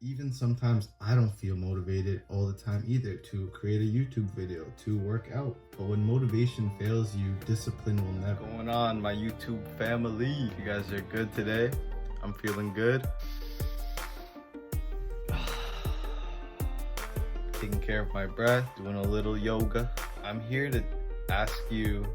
even sometimes I don't feel motivated all the time either to create a YouTube video, to work out. But when motivation fails you, discipline will never. What's going on, my YouTube family? You guys are good today? I'm feeling good. Taking care of my breath, doing a little yoga. I'm here to ask you,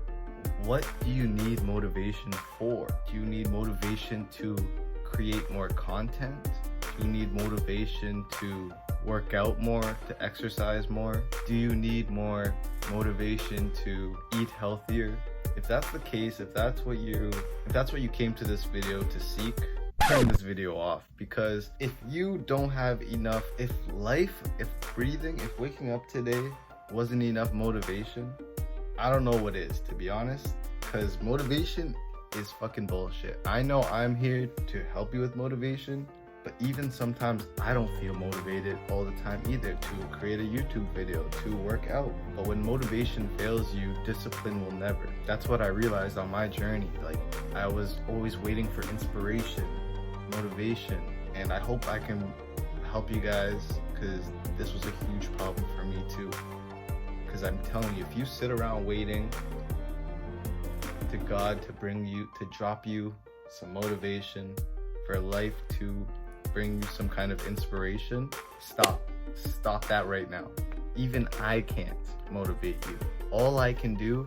what do you need motivation for? Do you need motivation to create more content? Do you need motivation to work out more, to exercise more? Do you need more motivation to eat healthier? If that's the case, if that's what you came to this video to seek, turn this video off. Because if you don't have enough, if breathing, if waking up today wasn't enough motivation, I don't know what is, to be honest. Because motivation is fucking bullshit. I know I'm here to help you with motivation, but even sometimes I don't feel motivated all the time either to create a YouTube video, to work out. But when motivation fails you, discipline will never. That's what I realized on my journey. Like, I was always waiting for inspiration, motivation, and I hope I can help you guys, because this was a huge problem for me too. Because I'm telling you, if you sit around waiting to God to drop you some motivation, for life to bring you some kind of inspiration, stop that right now. Even I can't motivate you. All I can do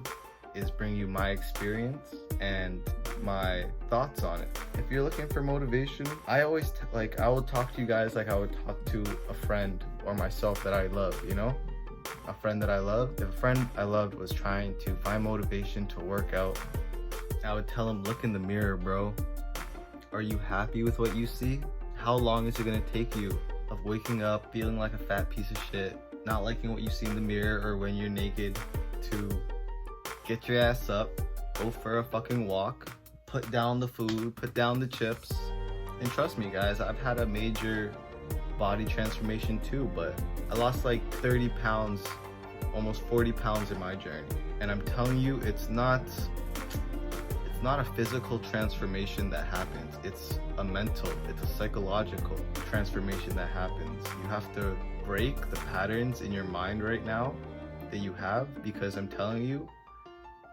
is bring you my experience and my thoughts on it. If you're looking for motivation, I always I will talk to you guys like I would talk to a friend or myself that I love, you know? A friend that I love. If a friend I loved was trying to find motivation to work out, I would tell him, look in the mirror, bro. Are you happy with what you see? How long is it gonna take you of waking up feeling like a fat piece of shit, not liking what you see in the mirror or when you're naked, to get your ass up, go for a fucking walk, put down the food, put down the chips. And trust me guys, I've had a major body transformation too, but I lost like 30 pounds, almost 40 pounds in my journey. And I'm telling you, it's not a physical transformation that happens. It's a mental, it's a psychological transformation that happens. You have to break the patterns in your mind right now that you have, because I'm telling you,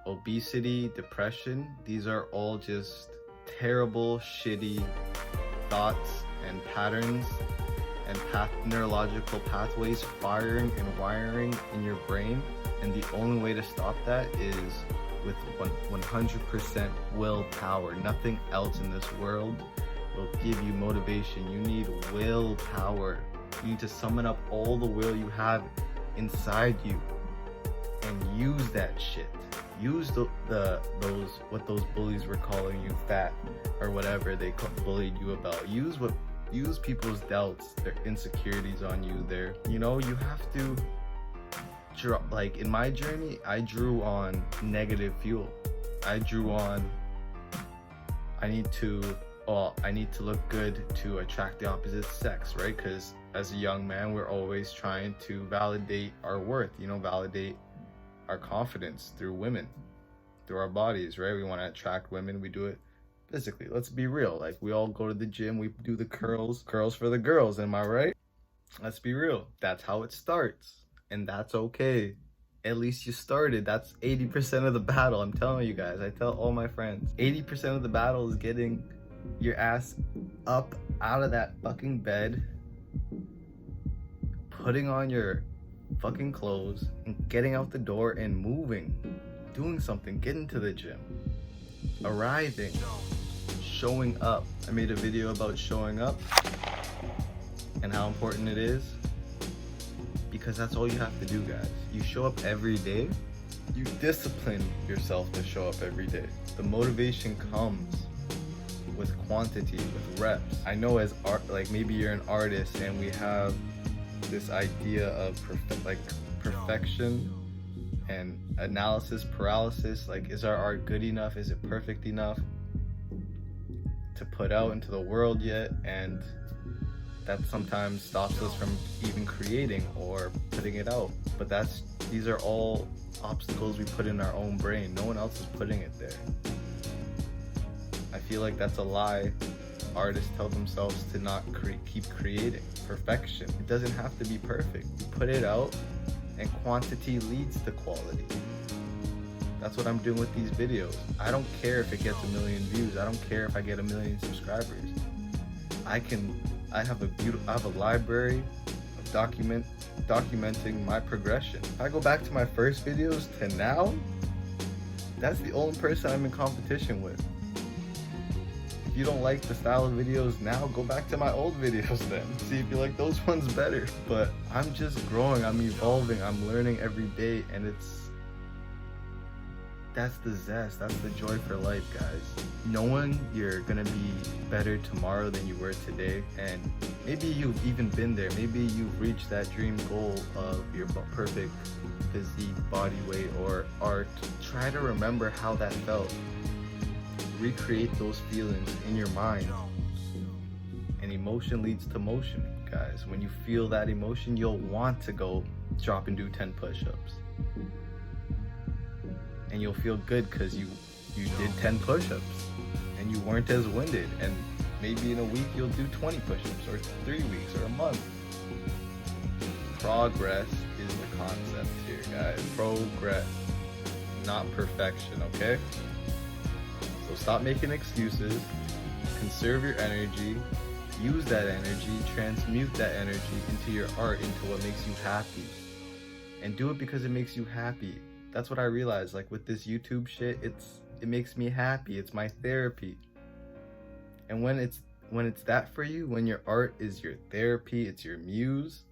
obesity, depression, these are all just terrible, shitty thoughts and patterns and neurological pathways firing and wiring in your brain. And the only way to stop that is with 100% willpower. Nothing else in this world will give you motivation. You need willpower. You need to summon up all the will you have inside you and use that shit. Use what those bullies were calling you fat or whatever they bullied you about. Use people's doubts, their insecurities on you. You have to like in my journey, I drew on negative fuel. I drew on I need to look good to attract the opposite sex, right? Because as a young man, we're always trying to validate our worth, validate our confidence through women, through our bodies, right? We want to attract women. We do it physically. Let's be real. Like, we all go to the gym, we do the curls for the girls, am I right? Let's be real. That's how it starts. And that's okay. At least you started. That's 80% of the battle. I'm telling you guys, I tell all my friends, 80% of the battle is getting your ass up out of that fucking bed, putting on your fucking clothes and getting out the door and moving, doing something, getting to the gym, arriving, showing up. I made a video about showing up and how important it is. Because that's all you have to do, guys. You show up every day. You discipline yourself to show up every day. The motivation comes with quantity, with reps. I know as maybe you're an artist and we have this idea of perfection and analysis paralysis. Like, is our art good enough? Is it perfect enough to put out into the world yet? And that sometimes stops us from even creating or putting it out. But these are all obstacles we put in our own brain. No one else is putting it there. I feel like that's a lie artists tell themselves to not keep creating. Perfection. It doesn't have to be perfect. You put it out and quantity leads to quality. That's what I'm doing with these videos. I don't care if it gets 1 million views. I don't care if I get 1 million subscribers. I have a library of documenting my progression. If I go back to my first videos to now, that's the only person I'm in competition with. If you don't like the style of videos now, go back to my old videos then. See if you like those ones better. But I'm just growing, I'm evolving, I'm learning every day, and that's the zest, that's the joy for life, guys. Knowing you're gonna be better tomorrow than you were today, and maybe you've even been there, maybe you've reached that dream goal of your perfect physique, body weight, or art. Try to remember how that felt. Recreate those feelings in your mind. And emotion leads to motion, guys. When you feel that emotion, you'll want to go drop and do 10 push-ups. And you'll feel good because you did 10 push-ups and you weren't as winded, and maybe in a week you'll do 20 push-ups, or 3 weeks, or a month. Progress is the concept here, guys. Progress, not perfection, okay? So stop making excuses, conserve your energy, use that energy, transmute that energy into your art, into what makes you happy. And do it because it makes you happy. That's what I realized, like with this YouTube shit, it makes me happy. It's my therapy. And when it's that for you, when your art is your therapy, it's your muse,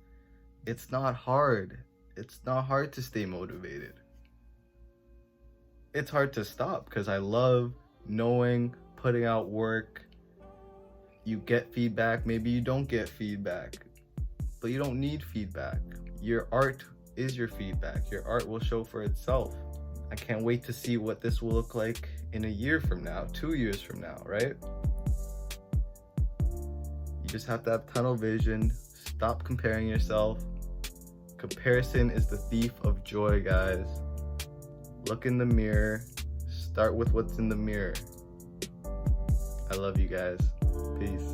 it's not hard. It's not hard to stay motivated. It's hard to stop because I love knowing, putting out work. You get feedback, maybe you don't get feedback, but you don't need feedback. Your art is your feedback. Your art will show for itself. I can't wait to see what this will look like in a year from now, 2 years from now, right? You just have to have tunnel vision. Stop comparing yourself. Comparison is the thief of joy, guys. Look in the mirror. Start with what's in the mirror. I love you guys. Peace.